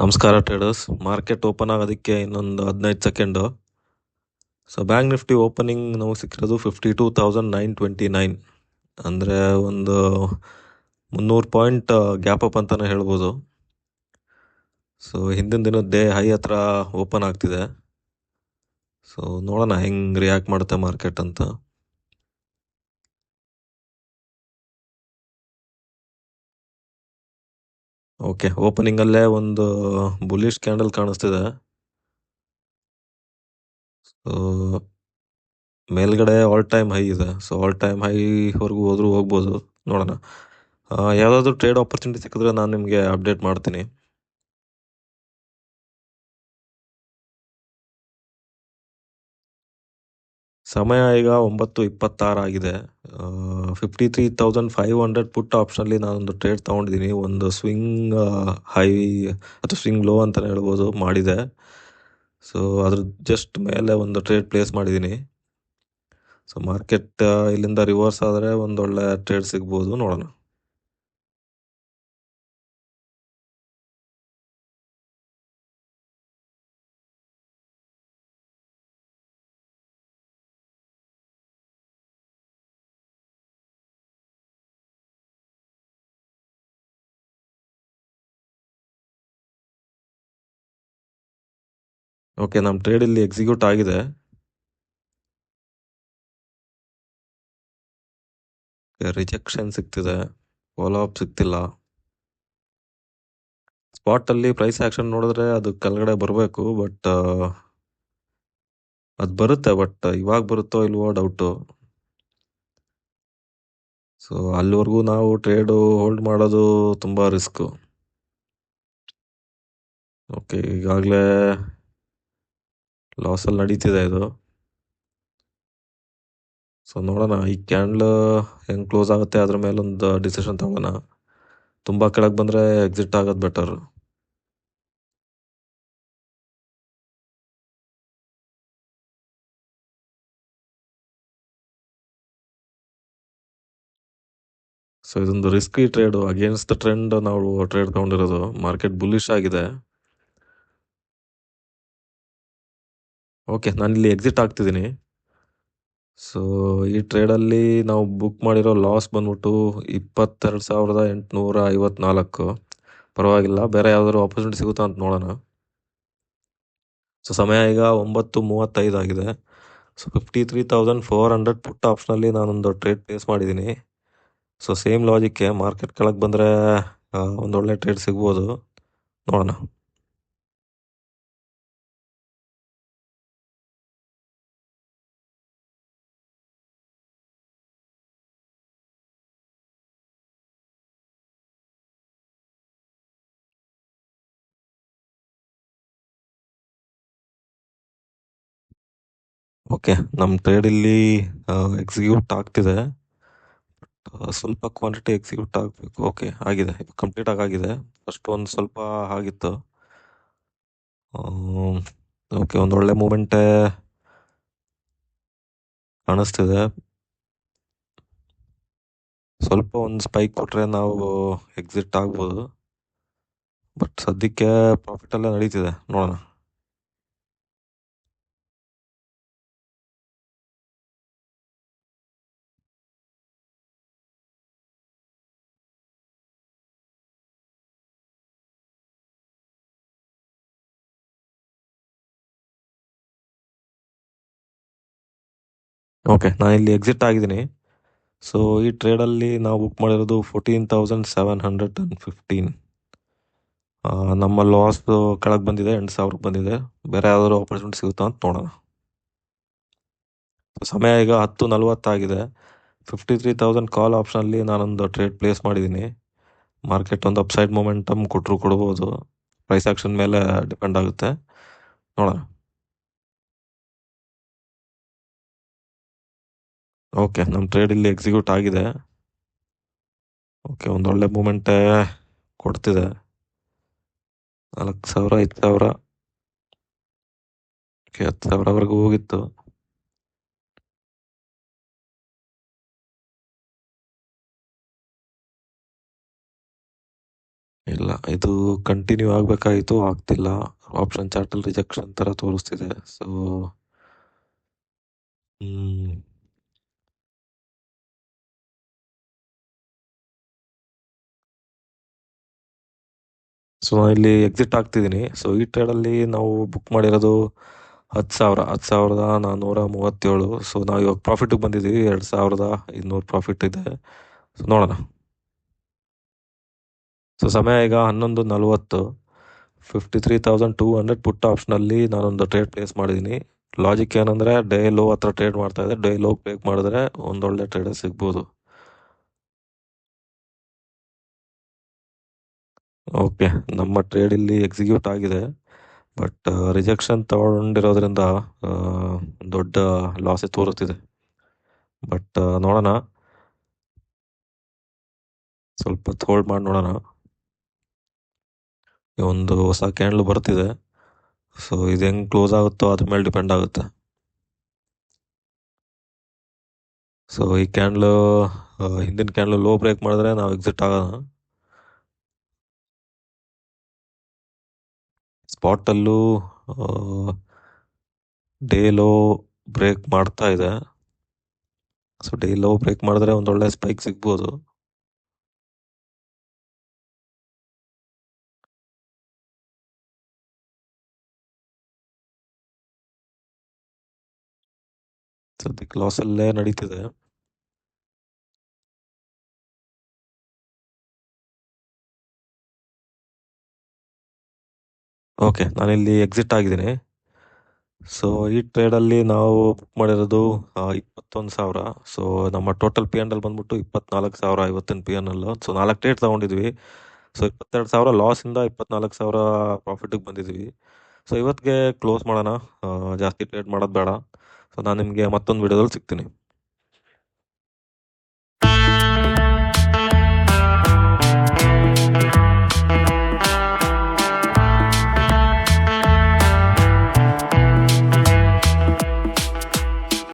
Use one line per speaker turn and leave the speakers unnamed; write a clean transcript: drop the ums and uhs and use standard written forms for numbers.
ನಮಸ್ಕಾರ traders. Market open ಆಗೋದಕ್ಕೆ ಇನ್ನೊಂದು 15 second. So bank Nifty opening ನಮಗೆ ಸಿಕ್ಕಿರೋದು 52,929, ಅಂದರೆ ಒಂದು 300 ಪಾಯಿಂಟ್ ಗ್ಯಾಪ್ ಅಪ್ ಅಂತಲೇ ಹೇಳ್ಬೋದು. ಸೊ ಹಿಂದಿನ ದಿನದ ಡೇ ಹೈ ಹತ್ರ ಓಪನ್ ಆಗ್ತಿದೆ. ಸೊ ನೋಡೋಣ ಹೆಂಗೆ ರಿಯಾಕ್ಟ್ ಮಾಡುತ್ತೆ ಮಾರ್ಕೆಟ್ ಅಂತ. ಓಕೆ, ಓಪನಿಂಗಲ್ಲೇ ಒಂದು ಬುಲಿಶ್ ಕ್ಯಾಂಡಲ್ ಕಾಣಿಸ್ತಿದೆ. ಸೊ ಮೇಲ್ಗಡೆ ಆಲ್ ಟೈಮ್ ಹೈ ಇದೆ. ಸೊ ಆಲ್ ಟೈಮ್ ಹೈವರೆಗೂ ಹೋದ್ರೂ ಹೋಗ್ಬೋದು, ನೋಡೋಣ. ಯಾವುದಾದ್ರೂ ಟ್ರೇಡ್ ಆಪರ್ಚುನಿಟಿ ಸಿಕ್ಕಿದ್ರೆ ನಾನು ನಿಮಗೆ ಅಪ್ಡೇಟ್ ಮಾಡ್ತೀನಿ. ಸಮಯ ಈಗ 9:26 ಆಗಿದೆ. 53,500 ಪುಟ್ ಆಪ್ಷನಲ್ಲಿ ನಾನೊಂದು ಟ್ರೇಡ್ ತೊಗೊಂಡಿದ್ದೀನಿ. ಒಂದು ಸ್ವಿಂಗ್ ಹೈ ಅಥವಾ ಸ್ವಿಂಗ್ ಲೋ ಅಂತಲೇ ಹೇಳ್ಬೋದು ಮಾಡಿದೆ. ಸೊ ಅದ್ರ ಜಸ್ಟ್ ಮೇಲೆ ಒಂದು ಟ್ರೇಡ್ ಪ್ಲೇಸ್ ಮಾಡಿದ್ದೀನಿ. ಸೊ ಮಾರ್ಕೆಟ್ ಇಲ್ಲಿಂದ ರಿವರ್ಸ್ ಆದರೆ ಒಂದೊಳ್ಳೆ ಟ್ರೇಡ್ ಸಿಗ್ಬೋದು, ನೋಡೋಣ. ಓಕೆ, ನಮ್ಮ ಟ್ರೇಡ್ ಇಲ್ಲಿ ಎಕ್ಸಿಕ್ಯೂಟ್ ಆಗಿದೆ. ರಿಜೆಕ್ಷನ್ ಸಿಗ್ತಿದೆ, ಫಾಲೋ ಅಪ್ ಸಿಗ್ತಿಲ್ಲ. ಸ್ಪಾಟಲ್ಲಿ ಪ್ರೈಸ್ ಆ್ಯಕ್ಷನ್ ನೋಡಿದ್ರೆ ಅದು ಕೆಳಗಡೆ ಬರಬೇಕು, ಬಟ್ ಅದು ಬರುತ್ತೆ. ಬಟ್ ಇವಾಗ ಬರುತ್ತೋ ಇಲ್ವೋ ಡೌಟು. ಸೊ ಅಲ್ಲಿವರೆಗೂ ನಾವು ಟ್ರೇಡು ಹೋಲ್ಡ್ ಮಾಡೋದು ತುಂಬ ರಿಸ್ಕು. ಓಕೆ, ಈಗಾಗಲೇ ಲಾಸಲ್ಲಿ ನಡೀತಿದೆ ಇದು. ಸೊ ನೋಡೋಣ, ಈ ಕ್ಯಾಂಡ್ಲ್ ಹೆಂಗೆ ಕ್ಲೋಸ್ ಆಗುತ್ತೆ ಅದ್ರ ಮೇಲೊಂದು ಡಿಸಿಷನ್ ತಗೊಳ್ಳೋಣ. ತುಂಬ ಕೆಳಗೆ ಬಂದರೆ ಎಕ್ಸಿಟ್ ಆಗೋದು ಬೆಟರ್. ಸೊ ಇದೊಂದು risky trade, against the trend ನಾವು ಟ್ರೇಡ್ ತಗೊಂಡಿರೋದು. ಮಾರ್ಕೆಟ್ ಬುಲ್ಲಿಶ್ ಆಗಿದೆ. ಓಕೆ, ನಾನಿಲ್ಲಿ ಎಕ್ಸಿಟ್ ಆಗ್ತಿದ್ದೀನಿ. ಸೊ ಈ ಟ್ರೇಡಲ್ಲಿ ನಾವು ಬುಕ್ ಮಾಡಿರೋ ಲಾಸ್ ಬಂದ್ಬಿಟ್ಟು 22,854. ಪರವಾಗಿಲ್ಲ, ಬೇರೆ ಯಾವ್ದಾದ್ರು ಆಪರ್ಚುನಿಟಿ ಸಿಗುತ್ತಾ ಅಂತ ನೋಡೋಣ. ಸೊ ಸಮಯ ಈಗ 9:35 ಆಗಿದೆ. ಸೊ 53,400 ಪುಟ್ ಆಪ್ಷನಲ್ಲಿ ನಾನೊಂದು ಟ್ರೇಡ್ ಪ್ಲೇಸ್ ಮಾಡಿದ್ದೀನಿ. ಸೊ ಸೇಮ್ ಲಾಜಿಕ್ಕೆ ಮಾರ್ಕೆಟ್ ಕೆಳಗೆ ಬಂದರೆ ಒಂದೊಳ್ಳೆ ಟ್ರೇಡ್ ಸಿಗ್ಬೋದು, ನೋಡೋಣ. ಓಕೆ, ನಮ್ಮ ಟ್ರೇಡ್ ಇಲ್ಲಿ ಎಕ್ಸಿಕ್ಯೂಟ್ ಆಗ್ತಿದೆ. ಸ್ವಲ್ಪ ಕ್ವಾಂಟಿಟಿ ಎಕ್ಸಿಕ್ಯೂಟ್ ಆಗಬೇಕು. ಓಕೆ, ಆಗಿದೆ, ಕಂಪ್ಲೀಟ್ ಆಗಿದೆ. ಫಸ್ಟ್ ಒಂದು ಸ್ವಲ್ಪ ಆಗಿತ್ತು. ಓಕೆ, ಒಂದೊಳ್ಳೆ ಮೂಮೆಂಟೇ ಕಾಣಿಸ್ತಿದೆ. ಸ್ವಲ್ಪ ಒಂದು ಸ್ಪೈಕ್ ಕೊಟ್ಟರೆ ನಾವು ಎಕ್ಸಿಟ್ ಆಗ್ಬೋದು, ಬಟ್ ಸದ್ಯಕ್ಕೆ ಪ್ರಾಫಿಟಲ್ಲೇ ನಡೀತಿದೆ, ನೋಡೋಣ. ಓಕೆ, ನಾನು ಇಲ್ಲಿ ಎಕ್ಸಿಟ್ ಆಗಿದ್ದೀನಿ. ಸೊ ಈ ಟ್ರೇಡಲ್ಲಿ ನಾವು ಬುಕ್ ಮಾಡಿರೋದು 14,715. ನಮ್ಮ ಲಾಸ್ ಕೆಳಗೆ ಬಂದಿದೆ, 8,000 ಬಂದಿದೆ. ಬೇರೆ ಯಾವ್ದಾದ್ರು ಆಪರ್ಚುನಿಟಿ ಸಿಗುತ್ತಾ ಅಂತ ನೋಡೋಣ. ಸಮಯ ಈಗ 10:40 ಆಗಿದೆ. 53,000 ಕಾಲ್ ಆಪ್ಷನಲ್ಲಿ ನಾನೊಂದು ಟ್ರೇಡ್ ಪ್ಲೇಸ್ ಮಾಡಿದ್ದೀನಿ. ಮಾರ್ಕೆಟ್ ಒಂದು ಅಪ್ಸೈಡ್ ಮೊಮೆಂಟಮ್ ಕೊಡ್ಬೋದು. ಪ್ರೈಸ್ ಆಕ್ಷನ್ ಮೇಲೆ ಡಿಪೆಂಡ್ ಆಗುತ್ತೆ, ನೋಡೋಣ. ಓಕೆ, ನಮ್ಮ ಟ್ರೇಡ್ ಇಲ್ಲಿ ಎಕ್ಸಿಕ್ಯೂಟ್ ಆಗಿದೆ. ಓಕೆ, ಒಂದೊಳ್ಳೆ ಮೂಮೆಂಟೇ ಕೊಡ್ತಿದೆ. 4,000, 5,000, ಓಕೆ, 10,000ವರೆಗೂ ಹೋಗಿತ್ತು. ಇಲ್ಲ, ಇದು ಕಂಟಿನ್ಯೂ ಆಗಬೇಕಾಗಿತ್ತು, ಆಗ್ತಿಲ್ಲ. ಆಪ್ಷನ್ ಚಾರ್ಟಲ್ಲಿ ರಿಜೆಕ್ಷನ್ ಥರ ತೋರಿಸ್ತಿದೆ. ಸೊ ನಾನು ಇಲ್ಲಿ ಎಕ್ಸಿಟ್ ಆಗ್ತಿದ್ದೀನಿ. ಸೊ ಈ ಟ್ರೇಡಲ್ಲಿ ನಾವು ಬುಕ್ ಮಾಡಿರೋದು 10,437. ಸೊ ನಾವು ಇವಾಗ ಪ್ರಾಫಿಟಿಗೆ ಬಂದಿದ್ದೀವಿ, 2,200 ಪ್ರಾಫಿಟ್ ಇದೆ. ಸೊ ನೋಡೋಣ. ಸೊ ಸಮಯ ಈಗ 11:40. 53,200 ಪುಟ್ ಆಪ್ಷನಲ್ಲಿ ನಾನೊಂದು ಟ್ರೇಡ್ ಪ್ಲೇಸ್ ಮಾಡಿದ್ದೀನಿ. ಲಾಜಿಕ್ ಏನಂದರೆ, ಡೇ ಲೋ ಹತ್ರ ಟ್ರೇಡ್ ಮಾಡ್ತಾ ಇದೆ. ಡೇ ಲೋ ಬ್ರೇಕ್ ಮಾಡಿದ್ರೆ ಒಂದೊಳ್ಳೆ ಟ್ರೇಡ್ ಸಿಗ್ಬೋದು. ಓಕೆ, ನಮ್ಮ ಟ್ರೇಡ್ ಇಲ್ಲಿ ಎಕ್ಸಿಕ್ಯೂಟ್ ಆಗಿದೆ. ಬಟ್ ರಿಜೆಕ್ಷನ್ ತಗೊಂಡಿರೋದ್ರಿಂದ ದೊಡ್ಡ ಲಾಸೇ ತೋರುತ್ತಿದೆ. ಬಟ್ ನೋಡೋಣ, ಸ್ವಲ್ಪ ಹೊತ್ತು ಹೋಲ್ಡ್ ಮಾಡಿ ನೋಡೋಣ. ಒಂದು ಹೊಸ ಕ್ಯಾಂಡ್ಲು ಬರ್ತಿದೆ. ಸೊ ಇದು ಹೆಂಗೆ ಕ್ಲೋಸ್ ಆಗುತ್ತೋ ಅದ್ರ ಮೇಲೆ ಡಿಪೆಂಡ್ ಆಗುತ್ತೆ. ಸೊ ಈ ಕ್ಯಾಂಡ್ಲು ಹಿಂದಿನ ಕ್ಯಾಂಡ್ಲು ಲೋ ಬ್ರೇಕ್ ಮಾಡಿದ್ರೆ ನಾವು ಎಕ್ಸಿಟ್ ಆಗೋಣ. ಸ್ಪಾಟಲ್ಲೂ ಡೇ ಲೋ ಬ್ರೇಕ್ ಮಾಡ್ತಾ ಇದೆ. ಸೊ ಡೇ ಲೋ ಬ್ರೇಕ್ ಮಾಡಿದ್ರೆ ಒಂದೊಳ್ಳೆ ಸ್ಪೈಕ್ ಸಿಗ್ಬೋದು. ಸದ್ಯಕ್ಕೆ ಲಾಸಲ್ಲೇ ನಡೀತಿದೆ. ಓಕೆ, ನಾನಿಲ್ಲಿ ಎಕ್ಸಿಟ್ ಆಗಿದ್ದೀನಿ. ಸೊ ಈ ಟ್ರೇಡಲ್ಲಿ ನಾವು ಬುಕ್ ಮಾಡಿರೋದು 21,000. ಸೊ ನಮ್ಮ ಟೋಟಲ್ ಪಿ ಎನ್ ಎಲ್ ಬಂದ್ಬಿಟ್ಟು 24,000 ಇವತ್ತಿನ P and L. So 4 trade ತೊಗೊಂಡಿದ್ವಿ. ಸೊ 22,000 ಲಾಸಿಂದ 24,000 ಪ್ರಾಫಿಟಿಗೆ ಬಂದಿದ್ವಿ. ಸೊ ಇವತ್ತಿಗೆ ಕ್ಲೋಸ್ ಮಾಡೋಣ, ಜಾಸ್ತಿ ಟ್ರೇಡ್ ಮಾಡೋದು ಬೇಡ. ಸೊ ನಾನು ನಿಮಗೆ ಮತ್ತೊಂದು ವಿಡಿಯೋದಲ್ಲಿ ಸಿಗ್ತೀನಿ.